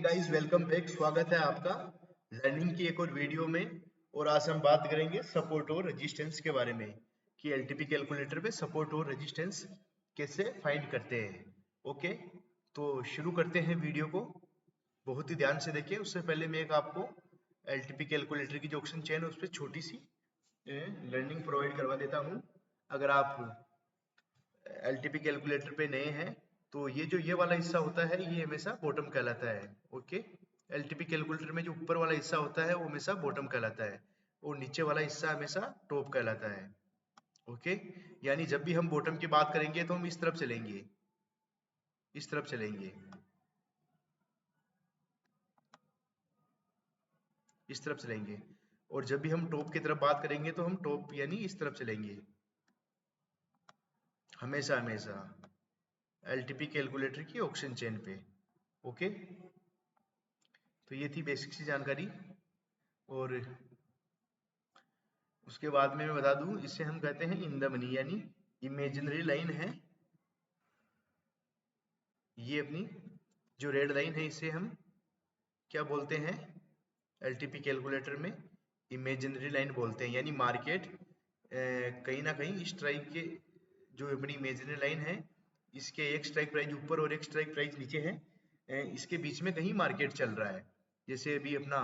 Guys, welcome back. स्वागत है आपका लर्निंग की एक और वीडियो में। और आज हम बात करेंगे सपोर्ट और रेजिस्टेंस के बारे में कि एलटीपी कैलकुलेटर पे सपोर्ट और रेजिस्टेंस कैसे फाइंड करते हैं। ओके, तो शुरू करते हैं वीडियो को। बहुत ही ध्यान से देखिए। उससे पहले मैं एक आपको एलटीपी कैलकुलेटर की जो ऑप्शन चेन है उस पर छोटी सी लर्निंग प्रोवाइड करवा देता हूँ। अगर आप एलटीपी कैलकुलेटर पे नए हैं तो ये वाला हिस्सा होता है ये हमेशा बॉटम कहलाता है। ओके, एलटीपी कैलकुलेटर में जो ऊपर वाला हिस्सा होता है वो हमेशा बॉटम कहलाता है और नीचे वाला हिस्सा हमेशा टॉप कहलाता है। ओके, यानी जब भी हम बॉटम की बात करेंगे तो हम इस तरफ चलेंगे, इस तरफ चलेंगे, इस तरफ चलेंगे। और जब भी हम टॉप की तरफ बात करेंगे तो हम टॉप यानी इस तरफ चलेंगे, हमेशा हमेशा एलटीपी कैलकुलेटर की ऑप्शन चेन पे। ओके, तो ये थी बेसिक सी जानकारी। और उसके बाद में मैं बता दूं, इसे हम कहते हैं इन द मनी, यानी इमेजिनरी लाइन है ये अपनी। जो रेड लाइन है इसे हम क्या बोलते हैं एलटीपी कैलकुलेटर में? इमेजिनरी लाइन बोलते हैं। यानी मार्केट कहीं ना कहीं स्ट्राइक के, जो अपनी इमेजिनरी लाइन है इसके एक स्ट्राइक प्राइस ऊपर और एक स्ट्राइक प्राइस नीचे है, इसके बीच में कहीं मार्केट चल रहा है। जैसे अभी अपना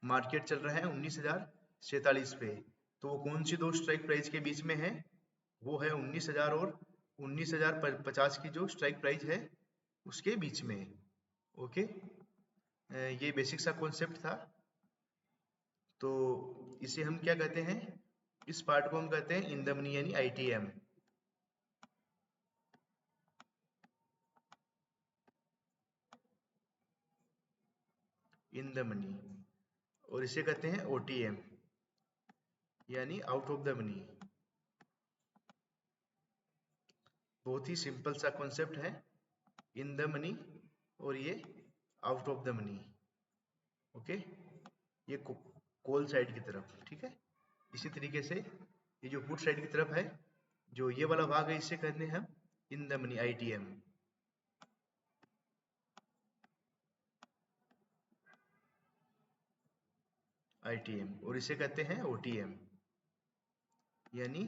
मार्केट चल रहा है 19,047 पे, तो वो कौन सी दो स्ट्राइक प्राइस के बीच में है? वो है 19,000 और 19,050 की जो स्ट्राइक प्राइस है उसके बीच में। ओके, ये बेसिक सा कॉन्सेप्ट था। तो इसे हम क्या कहते हैं? इस पार्ट को हम कहते हैं इन द मनी यानी आईटीएम। In the money. और इसे कहते हैं ओटीएम यानी आउट ऑफ द मनी। बहुत ही सिंपल सा कॉन्सेप्ट है, इन द मनी और ये out of the money. Okay, ये कॉल साइड की तरफ, ठीक है। इसी तरीके से ये जो पुट साइड की तरफ है, जो ये वाला भाग है, इसे कहते हैं हम इन द मनी आईटीएम। आईटीएम और इसे कहते हैं ओटीएम यानी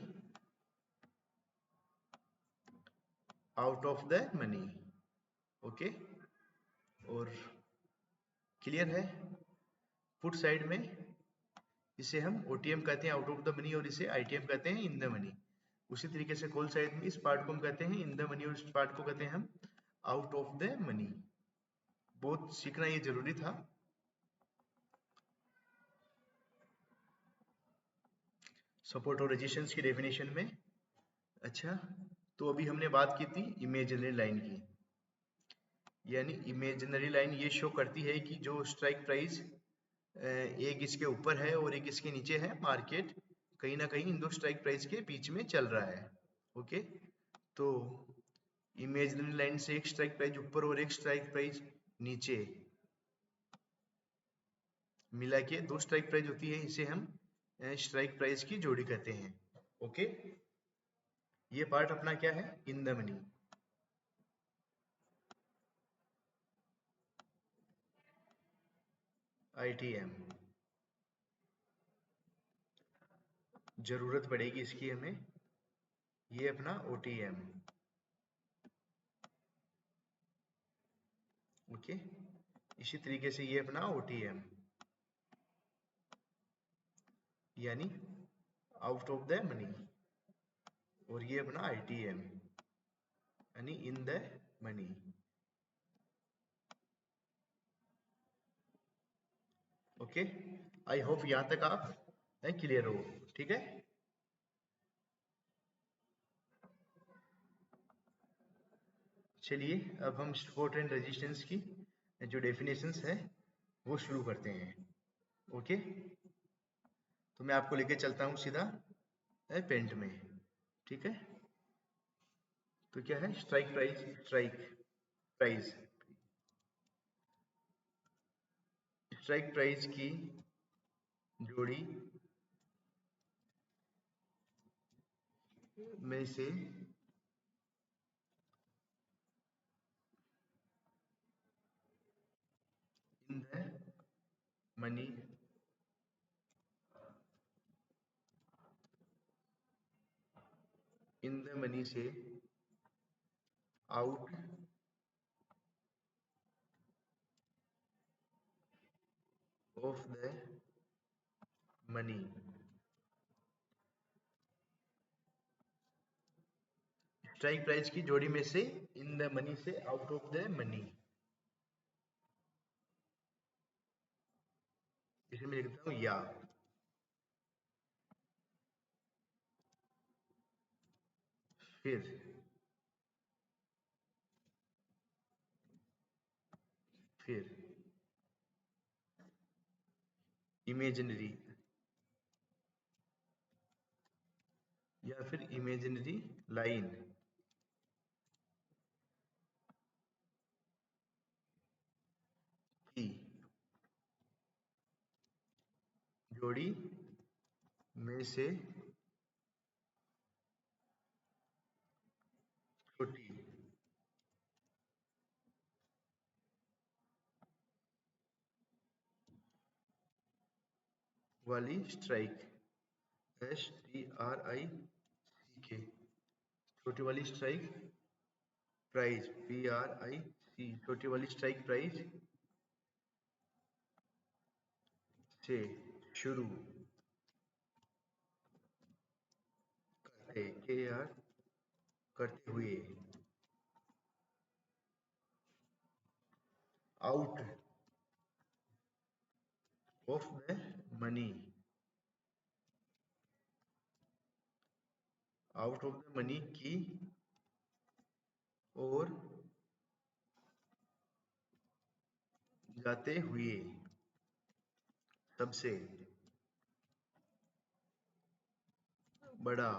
out of the money. Okay, और क्लियर है? पुट साइड में इसे हम ओटीएम कहते हैं आउट ऑफ द मनी और इसे आईटीएम कहते हैं इन द मनी। उसी तरीके से कॉल साइड में इस पार्ट को हम कहते हैं इन द मनी और इस पार्ट को कहते हैं हम आउट ऑफ द मनी। बहुत सीखना ये जरूरी था। सपोर्ट और रेजिस्टेंस की डेफिनेशन में। अच्छा, तो अभी हमने बात की थी इमेजिनरी लाइन की। यानी इमेजिनरी लाइन ये शो करती है कि जो स्ट्राइक प्राइस एक इसके ऊपर है और एक इसके नीचे है, मार्केट कहीं ना कहीं इन दो स्ट्राइक प्राइस के बीच में चल रहा है। ओके, तो इमेजिनरी लाइन से एक स्ट्राइक प्राइस ऊपर और एक स्ट्राइक प्राइस नीचे मिला के दो स्ट्राइक प्राइस होती है, इसे हम स्ट्राइक प्राइस की जोड़ी कहते हैं। ओके, ये पार्ट अपना क्या है? इन द मनी। आईटीएम जरूरत पड़ेगी इसकी हमें। ये अपना ओटीएम। ओके, इसी तरीके से ये अपना ओटीएम यानी आउट ऑफ द मनी, और ये अपना आईटीएम यानी इन the money. Okay, I hope यहां तक आप क्लियर हो। ठीक है, चलिए अब हम सपोर्ट एंड रेजिस्टेंस की जो डेफिनेशंस है वो शुरू करते हैं। ओके, तो मैं आपको लेके चलता हूँ सीधा पेंट में। ठीक है, तो क्या है? Strike price, strike price, strike price की जोड़ी में से द मनी से out of the money. Strike price की जोड़ी में से इन द मनी से आउट ऑफ द मनी। इसे मैं लिखता हूं या। फिर इमेजिनरी या फिर इमेजिनरी लाइन की जोड़ी में से छोटी वाली स्ट्राइक STRIC छोटी वाली स्ट्राइक प्राइस PRIC छोटी वाली स्ट्राइक प्राइस से शुरू करते हुए आउट ऑफ द मनी की ओर जाते हुए सबसे बड़ा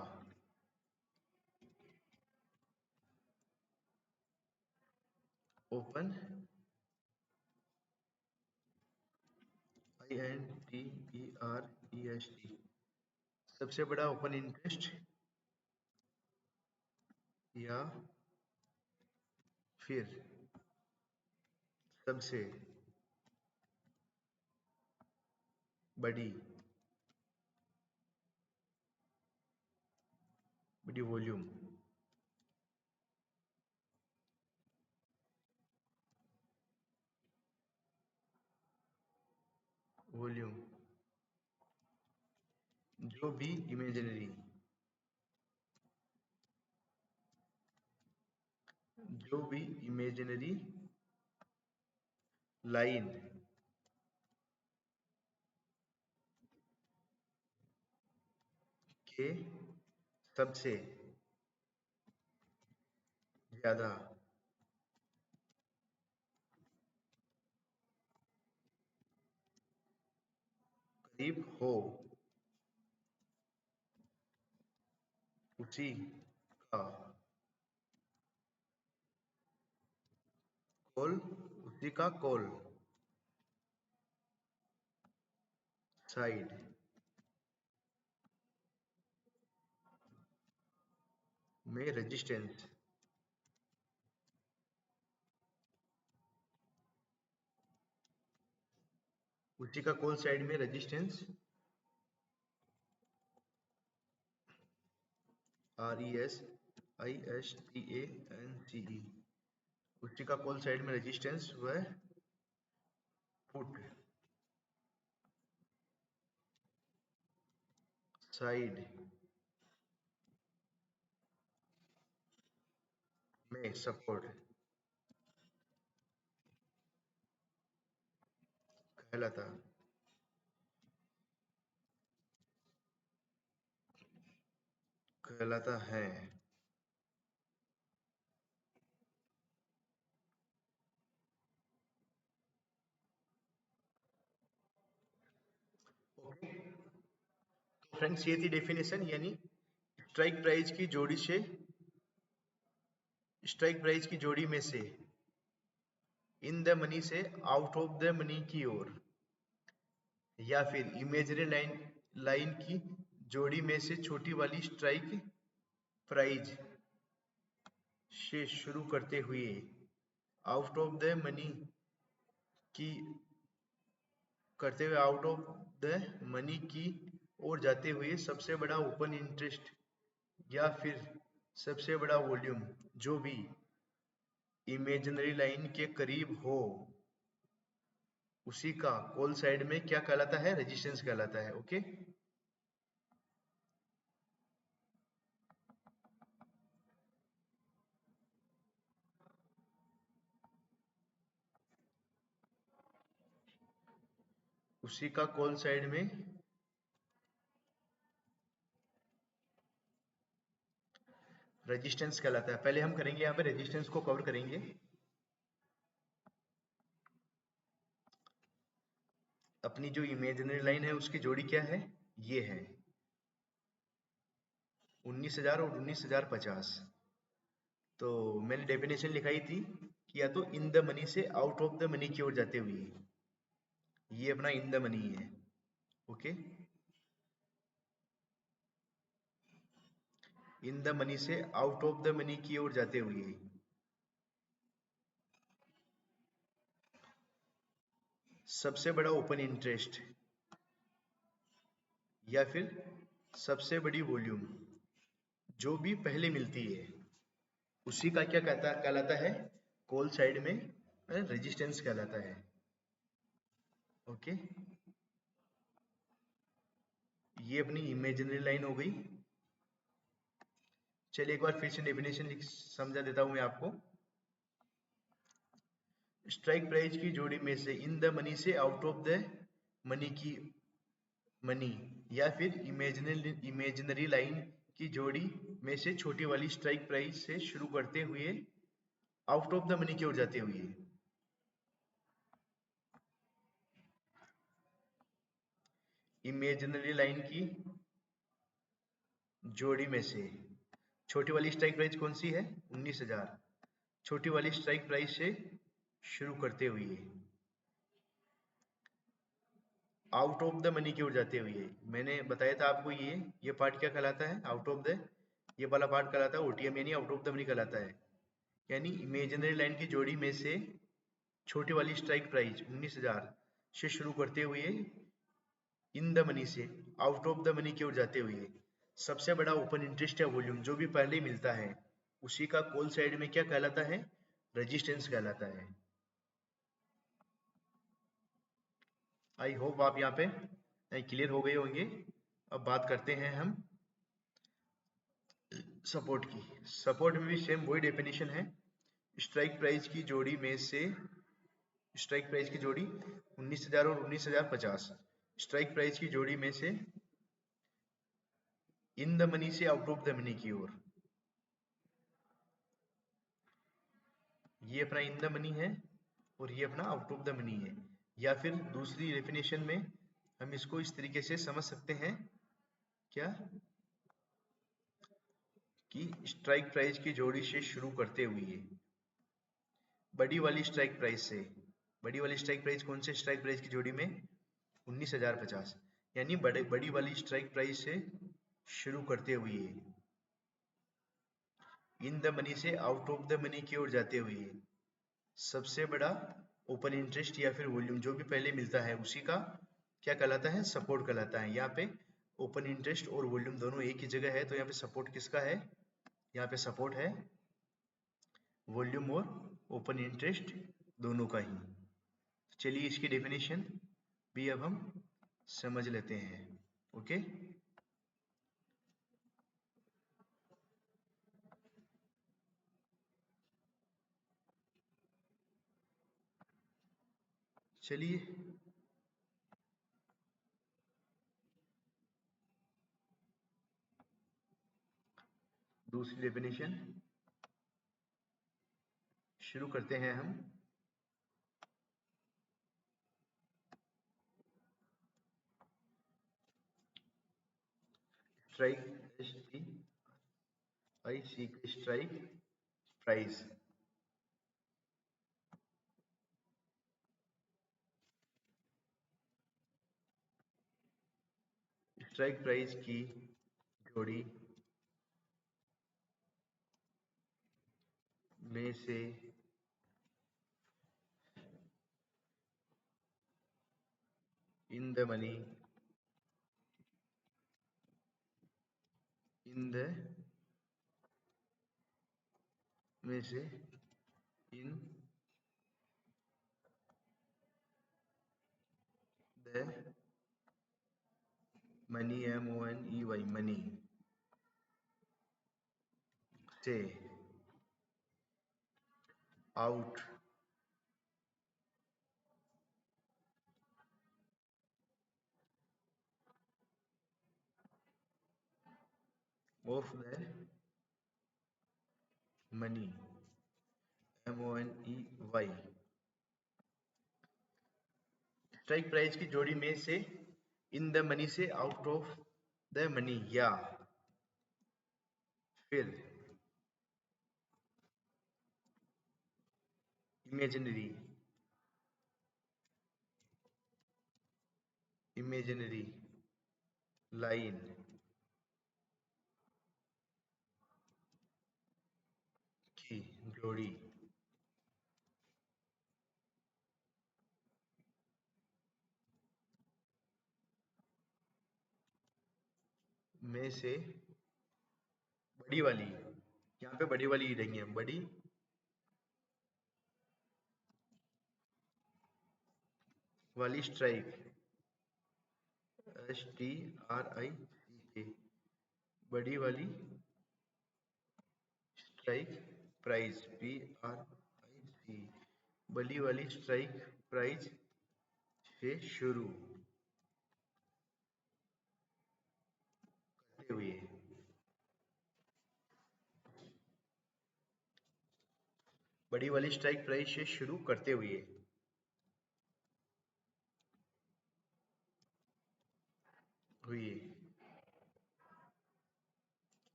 ओपन INTEREST सबसे बड़ा ओपन इंटरेस्ट या फिर सबसे बड़ी बड़ी वॉल्यूम जो भी इमेजिनरी लाइन के सबसे ज्यादा करीब हो उसी का कॉल साइड में रेजिस्टेंस उसी का कॉल साइड में रेजिस्टेंस RESISTANCE उसी का कॉल साइड में रेजिस्टेंस व पुट साइड में सपोर्ट कहलाता है। ओके तो फ्रेंड्स ये थी डेफिनेशन, यानी स्ट्राइक प्राइस की जोड़ी में से इन द मनी से आउट ऑफ द मनी की ओर या फिर इमेजरी लाइन की जोड़ी में से छोटी वाली स्ट्राइक प्राइस से शुरू करते हुए आउट ऑफ द मनी की करते हुए आउट ऑफ द मनी की ओर जाते हुए सबसे बड़ा ओपन इंटरेस्ट या फिर सबसे बड़ा वॉल्यूम जो भी इमेजिनरी लाइन के करीब हो, उसी का कॉल साइड में क्या कहलाता है? रेजिस्टेंस कहलाता है। ओके, उसी का कॉल साइड में रेजिस्टेंस कहलाता है। पहले हम करेंगे यहाँ पे रेजिस्टेंस को कवर करेंगे। अपनी जो इमेजिनरी लाइन है उसकी जोड़ी क्या है? ये है 19,000 और 19,050। तो मैंने डेफिनेशन लिखाई थी कि या तो इन द मनी से आउट ऑफ द मनी की ओर जाते हुए, ये अपना इन द मनी है। ओके, इन द मनी से आउट ऑफ द मनी की ओर जाते हुए सबसे बड़ा ओपन इंटरेस्ट या फिर सबसे बड़ी वॉल्यूम जो भी पहले मिलती है, उसी का क्या कहलाता है? कॉल साइड में रेजिस्टेंस कहलाता है। ओके, ये अपनी इमेजिनरी लाइन हो गई। चलिए एक बार फिर से डेफिनेशन समझा देता हूं मैं आपको। स्ट्राइक प्राइस की जोड़ी में से इन द मनी से आउट ऑफ द मनी की मनी या फिर इमेजिनरी लाइन की जोड़ी में से छोटी वाली स्ट्राइक प्राइस से शुरू करते हुए आउट ऑफ द मनी की ओर जाते हुए इमेजिनरी लाइन की जोड़ी में से छोटी वाली स्ट्राइक प्राइस कौन सी है? 19,000। छोटी वाली स्ट्राइक प्राइस से शुरू करते हुए आउट ऑफ द मनी की ओर जाते हुए, मैंने बताया था आपको ये पार्ट क्या कहलाता है? आउट ऑफ द, ये वाला पार्ट कहलाता है ओटीएम, यानी आउट ऑफ द मनी कहलाता है। यानी इमेजिनरी लाइन की जोड़ी में से छोटी वाली स्ट्राइक प्राइस 19,000 से शुरू करते हुए इन द मनी से आउट ऑफ द मनी की ओर जाते हुए सबसे बड़ा ओपन इंटरेस्ट या वॉल्यूम जो भी पहले मिलता है, उसी का कॉल साइड में क्या कहलाता है? रेजिस्टेंस कहलाता है। आई होप आप यहाँ पे क्लियर हो गए होंगे। अब बात करते हैं हम सपोर्ट की। सपोर्ट में भी सेम वही डेफिनेशन है। स्ट्राइक प्राइस की जोड़ी में से, स्ट्राइक प्राइस की जोड़ी 19,000 और 19,050, स्ट्राइक प्राइस की जोड़ी में से इन द मनी से आउट ऑफ द मनी की ओर, ये अपना इन द मनी है और ये अपना आउट ऑफ द मनी है। या फिर दूसरी डेफिनेशन में हम इसको इस तरीके से समझ सकते हैं क्या, कि स्ट्राइक प्राइस की जोड़ी से शुरू करते हुए बड़ी वाली स्ट्राइक प्राइस से, बड़ी वाली स्ट्राइक प्राइस कौन से स्ट्राइक प्राइस की जोड़ी में? 19,050। यानी बड़ी वाली स्ट्राइक प्राइस से शुरू करते हुए इन द मनी से आउट ऑफ द मनी की ओर जाते हुए सबसे बड़ा ओपन इंटरेस्ट या फिर वॉल्यूम जो भी पहले मिलता है, उसी का क्या कहलाता है? सपोर्ट कहलाता है। यहाँ पे ओपन इंटरेस्ट और वॉल्यूम दोनों एक ही जगह है, तो यहाँ पे सपोर्ट किसका है? यहाँ पे सपोर्ट है वॉल्यूम और ओपन इंटरेस्ट दोनों का ही। चलिए इसकी डेफिनेशन भी अब हम समझ लेते हैं। ओके, चलिए दूसरी डेफिनेशन शुरू करते हैं हम। स्ट्राइक आई सी स्ट्राइक प्राइस स्ट्राइक प्राइस की जोड़ी में से in the money, in the में से, in the money, MONEY, money से, out of the money, MONEY, strike price की जोड़ी में से, इन द मनी से, आउट ऑफ द मनी, या फिर इमेजिनरी, इमेजिनरी लाइन की जोड़ी में से, बड़ी वाली, यहाँ पे बड़ी वाली रहेंगे हम, बड़ी वाली स्ट्राइक, STRIK, बड़ी वाली स्ट्राइक प्राइस, PRIC, बड़ी वाली स्ट्राइक प्राइस से शुरू करते हुए, बड़ी वाली स्ट्राइक प्राइस से शुरू करते हुए,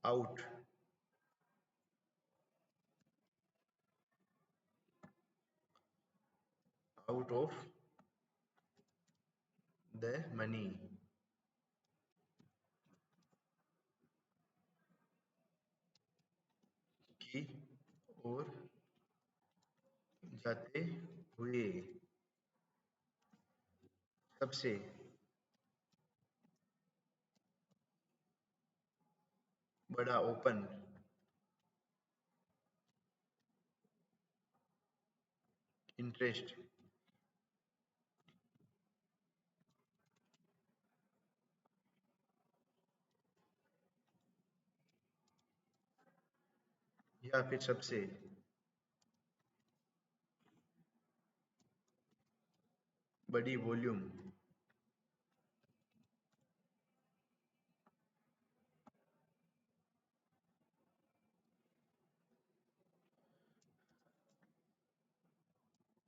आउट ऑफ द मनी की ओर जाते हुए, सबसे बड़ा ओपन इंटरेस्ट या फिर सबसे बड़ी वॉल्यूम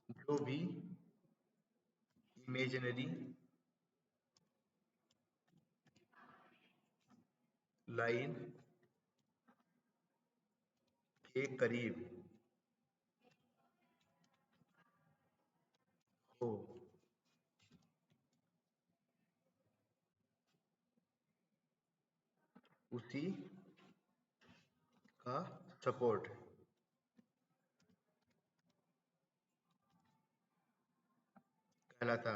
जो भी इमेजिनरी लाइन के करीब हो, उसी का सपोर्ट कहलाता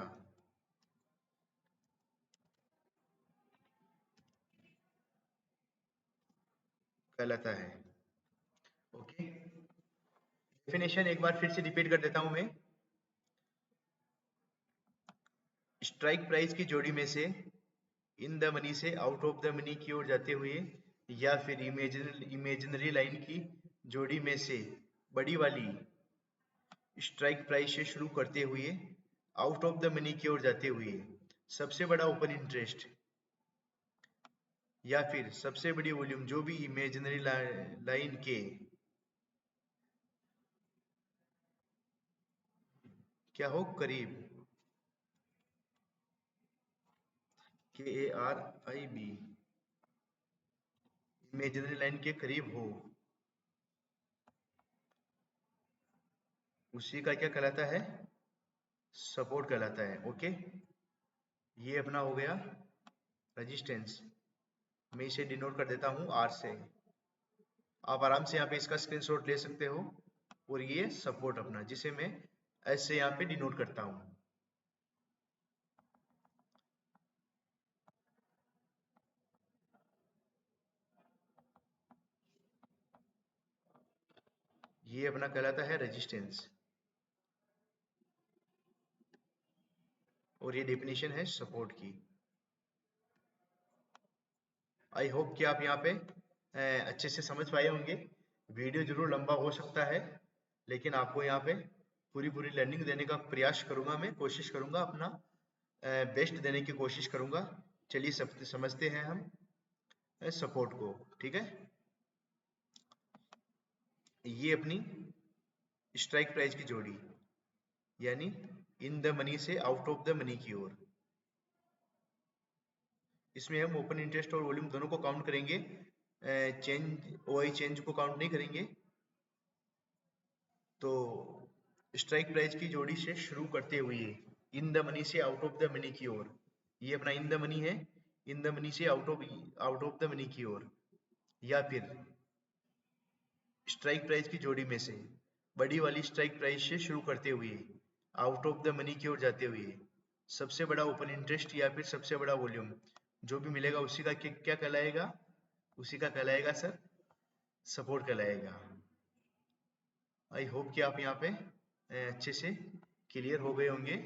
कहलाता है। ओके, डेफिनेशन एक बार फिर से रिपीट कर देता हूं मैं। स्ट्राइक प्राइस की जोड़ी में से, इन द मनी से, आउट ऑफ द मनी की ओर जाते हुए, या फिर इमेजिनरी लाइन की जोड़ी में से, बड़ी वाली स्ट्राइक प्राइस से शुरू करते हुए, आउट ऑफ द मनी की ओर जाते हुए, सबसे बड़ा ओपन इंटरेस्ट या फिर सबसे बड़ी वॉल्यूम जो भी इमेजिनरी लाइन के क्या हो, करीब, KARIB, इमेजिनरी लाइन के करीब हो, उसी का क्या कहलाता है, सपोर्ट कहलाता है। ओके, ये अपना हो गया रेजिस्टेंस। मैं इसे डिनोट कर देता हूं R से। आप आराम से यहाँ पे इसका स्क्रीनशॉट ले सकते हो। और ये सपोर्ट अपना, जिसे मैं S से यहाँ पे डिनोट करता हूं। ये अपना कहलाता है रेजिस्टेंस, और ये डेफिनेशन है सपोर्ट की। आई होप कि आप यहाँ पे अच्छे से समझ पाए होंगे। वीडियो जरूर लंबा हो सकता है, लेकिन आपको यहाँ पे पूरी लर्निंग देने का प्रयास करूंगा, मैं कोशिश करूंगा, अपना बेस्ट देने की कोशिश करूंगा। चलिए सब समझते हैं हम सपोर्ट को। ठीक है, ये अपनी स्ट्राइक प्राइस की जोड़ी, यानी इन द मनी से आउट ऑफ द मनी की ओर। इसमें हम ओपन इंटरेस्ट और वॉल्यूम दोनों को काउंट करेंगे, चेंज ओआई चेंज को काउंट नहीं करेंगे। तो स्ट्राइक प्राइस की जोड़ी से शुरू करते हुए इन द मनी से आउट ऑफ द मनी की ओर, ये अपना इन द मनी है, इन द मनी से आउट ऑफ द मनी की ओर, या फिर स्ट्राइक प्राइस की जोड़ी में से बड़ी वाली स्ट्राइक प्राइस से शुरू करते हुए आउट ऑफ द मनी की ओर जाते हुए सबसे बड़ा ओपन इंटरेस्ट या फिर सबसे बड़ा वॉल्यूम जो भी मिलेगा उसी का क्या कहलाएगा, उसी का कहलाएगा सर सपोर्ट कहलाएगा। आई होप कि आप यहाँ पे अच्छे से क्लियर हो गए होंगे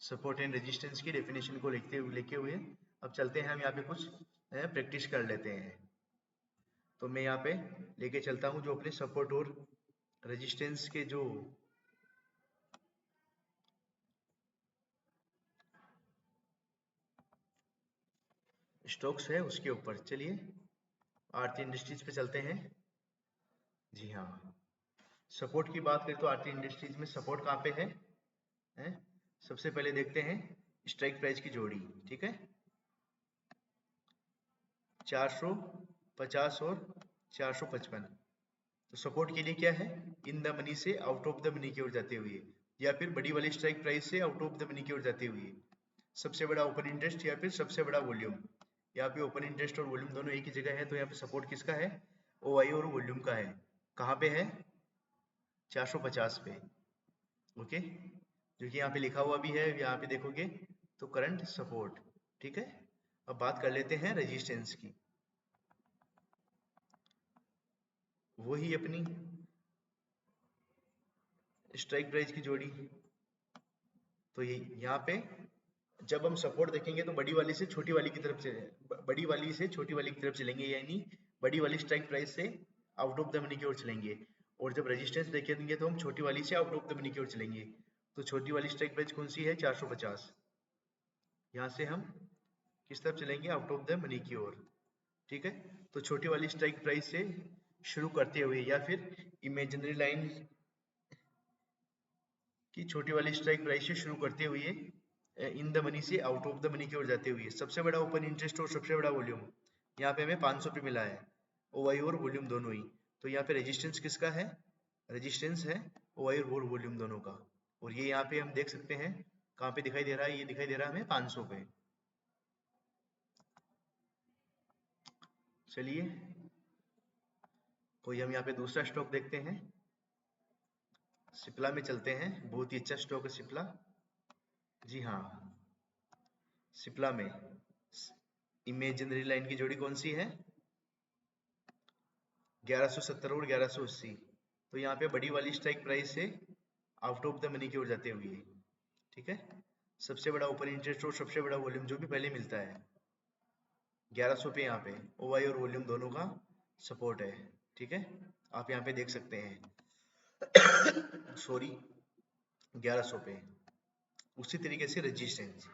सपोर्ट एंड रेजिस्टेंस की डेफिनेशन को लेके हुए। अब चलते हैं हम यहाँ पे कुछ प्रैक्टिस कर लेते हैं। तो मैं यहाँ पे लेके चलता हूँ जो अपने सपोर्ट और रेजिस्टेंस के जो स्टॉक्स है उसके ऊपर। चलिए आरती इंडस्ट्रीज पे चलते हैं। जी हाँ, सपोर्ट की बात करें तो आरती इंडस्ट्रीज में सपोर्ट कहाँ पे है? सबसे पहले देखते हैं स्ट्राइक प्राइस की जोड़ी। ठीक है, 450 और 455। तो सपोर्ट के लिए क्या है, इन द मनी से आउट ऑफ द मनी की ओर जाते हुए, या फिर बड़ी वाली स्ट्राइक प्राइस से आउट ऑफ द मनी की ओर जाते हुए सबसे बड़ा ओपन इंटरेस्ट या फिर सबसे बड़ा वॉल्यूम। यहाँ पे ओपन इंटरेस्ट और वॉल्यूम दोनों एक ही जगह है, तो यहाँ पे सपोर्ट किसका है, ओआई और वॉल्यूम का है। कहाँ पे है, 450 पे। ओके, जो कि यहाँ पे लिखा हुआ भी है, यहाँ पे देखोगे तो करंट सपोर्ट। ठीक है, अब बात कर लेते हैं रेजिस्टेंस की। वही अपनी स्ट्राइक प्राइस की जोड़ी। तो ये यहाँ पे जब हम सपोर्ट देखेंगे तो बड़ी वाली से छोटी वाली की तरफ से, बड़ी वाली से छोटी वाली की तरफ चलेंगे, यानी बड़ी वाली स्ट्राइक प्राइस से आउट ऑफ द मनी की ओर चलेंगे। और जब रेजिस्टेंस देखेंगे तो हम छोटी वाली से आउट ऑफ द मनी की ओर चलेंगे। तो छोटी वाली स्ट्राइक प्राइस कौन सी है, 450। यहाँ से हम किस तरफ चलेंगे, आउट ऑफ द मनी की ओर। ठीक है, तो छोटी वाली स्ट्राइक प्राइस से शुरू करते हुए या फिर इमेजिनरी लाइन की छोटी वाली स्ट्राइक प्राइस से शुरू करते हुए इन द मनी से आउट ऑफ द मनी की ओर जाते हुए सबसे बड़ा ओपन इंटरेस्ट और सबसे बड़ा वॉल्यूम, यहाँ पे हमें 500 पे मिला है, ओआई और वॉल्यूम दोनों ही। तो यहाँ पे रेजिस्टेंस किसका है, रेजिस्टेंस है ओआई और वॉल्यूम दोनों का। और ये यहाँ पे हम देख सकते हैं कहाँ पे दिखाई दे रहा है, ये दिखाई दे रहा है हमें 500 पे। चलिए कोई हम यहाँ पे दूसरा स्टॉक देखते हैं, सिप्ला में चलते हैं। बहुत ही अच्छा स्टॉक है सिप्ला। जी हाँ, सिप्ला में इमेजिनरी लाइन की जोड़ी कौन सी है, 1170 और 1180। तो यहाँ पे बड़ी वाली स्ट्राइक प्राइस से आउट ऑफ द मनी की ओर जाते हुए, ठीक है, सबसे बड़ा ओपन इंटरेस्ट और सबसे बड़ा वॉल्यूम जो भी पहले मिलता है 1100 पे, यहाँ पे ओवाई और वॉल्यूम दोनों का सपोर्ट है। ठीक है, आप यहाँ पे देख सकते हैं सॉरी 1100 पे। उसी तरीके से रेजिस्टेंस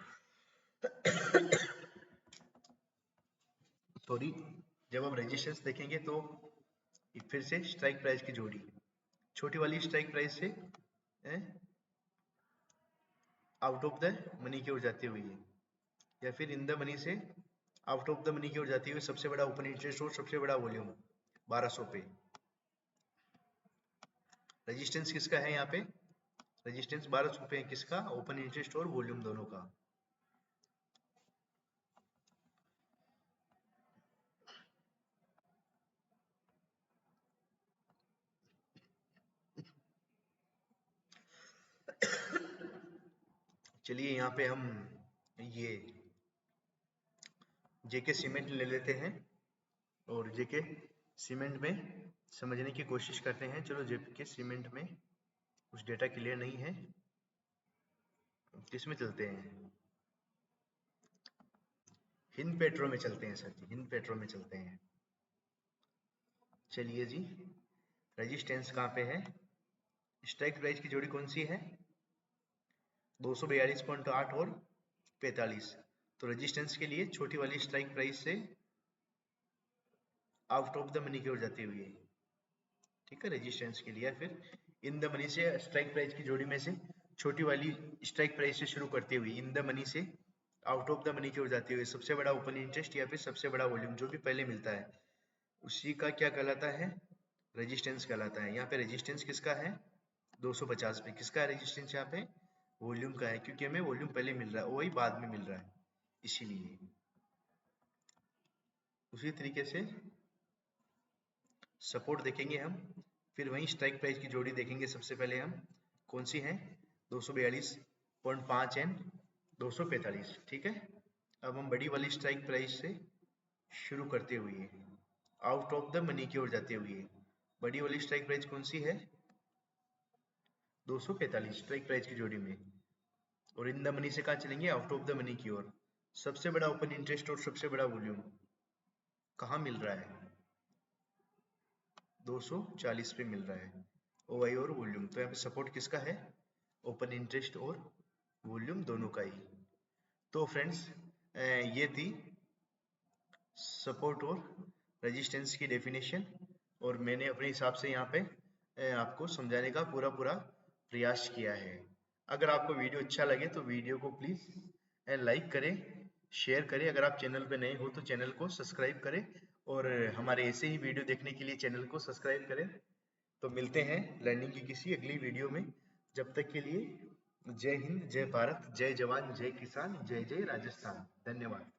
सॉरी जब हम रेजिस्टेंस देखेंगे तो फिर से स्ट्राइक प्राइस की जोड़ी, छोटी वाली स्ट्राइक प्राइस से आउट ऑफ द मनी की ओर जाते हुए, या फिर इन द मनी से आउट ऑफ द मनी की ओर जाते हुए सबसे बड़ा ओपन इंटरेस्ट और सबसे बड़ा वॉल्यूम 1200 पे। रेजिस्टेंस किसका है यहाँ पे, रेजिस्टेंस 1200 पे किसका, ओपन इंटरेस्ट और वॉल्यूम दोनों का। चलिए यहाँ पे हम ये जेके सीमेंट ले लेते हैं, और जेके सीमेंट में समझने की कोशिश करते हैं। चलो जेपीके सीमेंट में कुछ डेटा क्लियर नहीं है, किस में चलते हैं? हिंद पेट्रो में चलते हैं सर जी, हिंद पेट्रो में चलते हैं। चलिए जी, रेजिस्टेंस कहाँ पे है? स्ट्राइक प्राइस की जोड़ी कौन सी है? 242.8 और 45। तो रेजिस्टेंस के लिए छोटी वाली स्ट्राइक प्राइस से आउट ऑफ द मनी की ओर जाती हुई है, ठीक है, रेजिस्टेंस के लिए। फिर इन द मनी से स्ट्राइक प्राइस की जोड़ी में से छोटी वाली स्ट्राइक प्राइस से शुरू करते हुए इन द मनी से आउट ऑफ द मनी की ओर जाते हुए सबसे बड़ा ओपन इंटरेस्ट या फिर सबसे बड़ा वॉल्यूम जो भी पहले मिलता है उसी का क्या कहलाता है? रेजिस्टेंस कहलाता है। यहाँ पे रेजिस्टेंस किसका है? 250 पे। किसका है रेजिस्टेंस यहाँ पे? वॉल्यूम का है, क्योंकि हमें वॉल्यूम पहले मिल रहा है, वही बाद में मिल रहा है, इसीलिए। उसी तरीके से सपोर्ट देखेंगे हम, फिर वहीं स्ट्राइक प्राइस की जोड़ी देखेंगे। सबसे पहले हम कौन सी है? 242.5 एंड 245, ठीक है। अब हम बड़ी वाली स्ट्राइक प्राइस से शुरू करते हुए आउट ऑफ द मनी की ओर जाते हुए, बड़ी वाली स्ट्राइक प्राइस कौन सी है? 245 स्ट्राइक प्राइस की जोड़ी में, और इन द मनी से कहाँ चलेंगे? आउट ऑफ द मनी की ओर। सबसे बड़ा ओपन इंटरेस्ट और सबसे बड़ा वॉल्यूम कहाँ मिल रहा है? 240 पे मिल रहा है, ओआई और वॉल्यूम। तो यहाँ पे सपोर्ट किसका है? ओपन इंटरेस्ट और वॉल्यूम दोनों का ही। तो फ्रेंड्स, ये थी सपोर्ट और रेजिस्टेंस की डेफिनेशन, और मैंने अपने हिसाब से यहाँ पे आपको समझाने का पूरा प्रयास किया है। अगर आपको वीडियो अच्छा लगे तो वीडियो को प्लीज लाइक करें, शेयर करें। अगर आप चैनल पे नए हो तो चैनल को सब्सक्राइब करें, और हमारे ऐसे ही वीडियो देखने के लिए चैनल को सब्सक्राइब करें। तो मिलते हैं लर्निंग की किसी अगली वीडियो में। जब तक के लिए जय हिंद, जय भारत, जय जवान, जय किसान, जय जय राजस्थान। धन्यवाद।